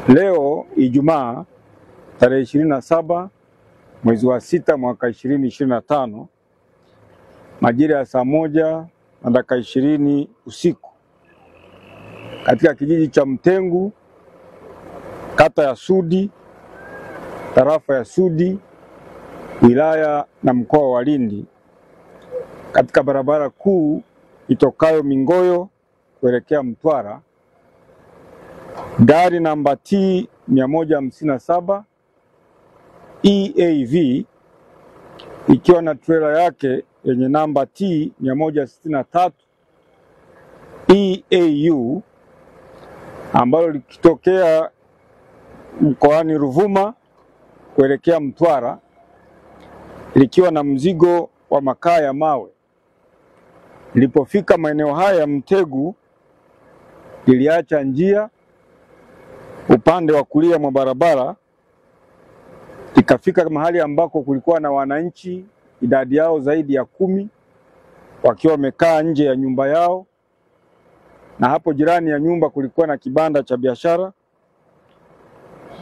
Leo Ijumaa tarehe 27 mwezi wa 6 mwaka 2025 majira ya saa 1:20 usiku katika kijiji cha Mtengu, kata ya Sudi, tarafa ya Sudi, wilaya na mkoa wa Lindi, katika barabara kuu itokayo Mingoyo kuelekea Mtwara, gari namba T 157 EAV ikiwa na trailer yake yenye namba T 163 EAU ambalo likitokea mkoani Ruvuma kuelekea Mtwara, likiwa na mzigo wa makaa ya mawe. Lilipofika maeneo haya ya Mtegu, liliacha njia upande wa kulia mwa barabara, likafika mahali ambako kulikuwa na wananchi, idadi yao zaidi ya 10, wakiwa wamekaa nje ya nyumba yao, na hapo jirani ya nyumba kulikuwa na kibanda cha biashara.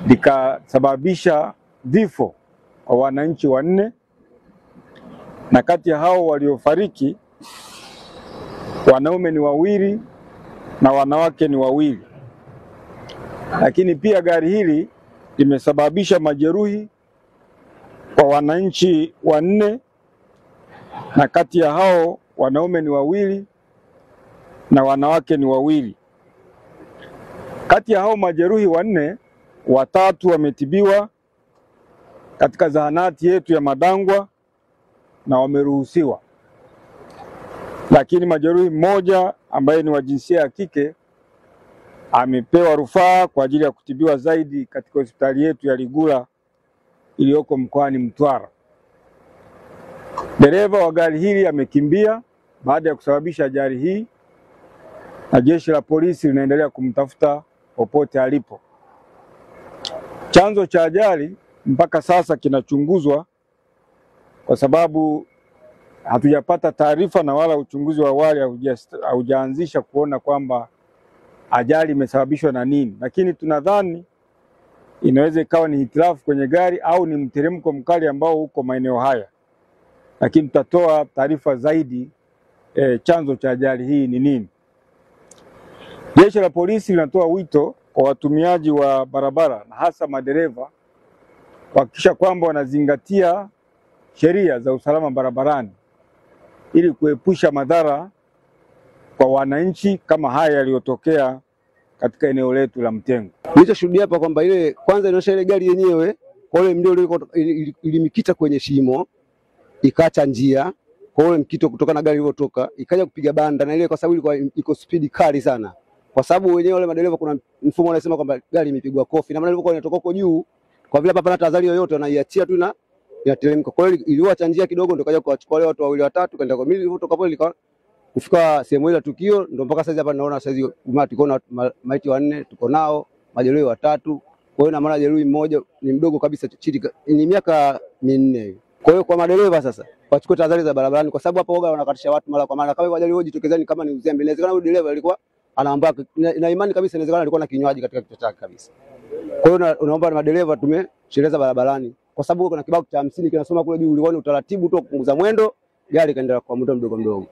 Likasababisha vifo kwa wananchi 4, na kati ya hao waliofariki wanaume ni 2 na wanawake ni 2. Lakini pia gari hili limesababisha majeruhi kwa wananchi 4, na kati ya hao wanaume ni 2 na wanawake ni 2. Kati ya hao majeruhi 4, 3 wametibiwa katika zahanati yetu ya Madangwa na wameruhusiwa, lakini majeruhi mmoja ambaye ni wa jinsia ya kike amepewa rufaa kwa ajili ya kutibiwa zaidi katika hospitali yetu ya Ligula iliyoko mkoani Mtwara. Dereva wa gari hili amekimbia baada ya kusababisha ajali hii, na jeshi la polisi linaendelea kumtafuta popote alipo. Chanzo cha ajali mpaka sasa kinachunguzwa, kwa sababu hatujapata taarifa na wala uchunguzi wa awali haujaanzisha kuona kwamba ajali imesababishwa na nini, lakini tunadhani inaweza ikawa ni hitilafu kwenye gari au ni mteremko mkali ambao uko maeneo haya, lakini tutatoa taarifa zaidi chanzo cha ajali hii ni nini. Jeshi la polisi linatoa wito kwa watumiaji wa barabara na hasa madereva kuhakikisha kwamba wanazingatia sheria za usalama barabarani ili kuepusha madhara kwa wananchi kama haya yaliyotokea katika eneo letu la Mtengu. Nilichoshuhudia hapa kwamba ile kwanza inaonyesha ile gari yenyewe kwa ile mlio ilimikita kwenye shimo, ikaacha njia kwa ile mkito kutoka na gari iliyotoka ikaja kupiga banda, na ile kwa sababu ilikuwa iko speed kali sana, kwa sababu wenyewe wale madereva kuna mfumo unasema kwamba gari imepigwa kofi, na maana ilikuwa inatoka huko juu, kwa vile hapa pana tahadhari yoyote wanaiachia tu na inateremka. Kwa hiyo iliacha njia kidogo, ndio kaja kuwachukua wale watu 2 3 kaenda kwa mimi nilipotoka pale kufika sehemu ile tukio, ndio mpaka sasa hapa naona sasa tuko na maiti 4 tuko nao, majeruhi 3. Kwa hiyo na maana jeruhi mmoja ni mdogo kabisa, chini ni miaka 4. Kwa hiyo kwa madereva sasa wachukue tahadhari za barabarani, kwa sababu hapo woga wanakatisha watu mara kwa mara. Kama ajali hiyo jitokezani kama ni uzembe, inawezekana huyo dereva alikuwa anaambia na imani kabisa, inawezekana alikuwa na kinywaji katika kichwa chake kabisa. Kwa hiyo unaomba madereva tumesheleza barabarani, kwa sababu kuna kibao cha 50 kinasoma kule juu, uliona utaratibu tu kupunguza mwendo, gari kaendelea kwa mwendo mdogo mdogo.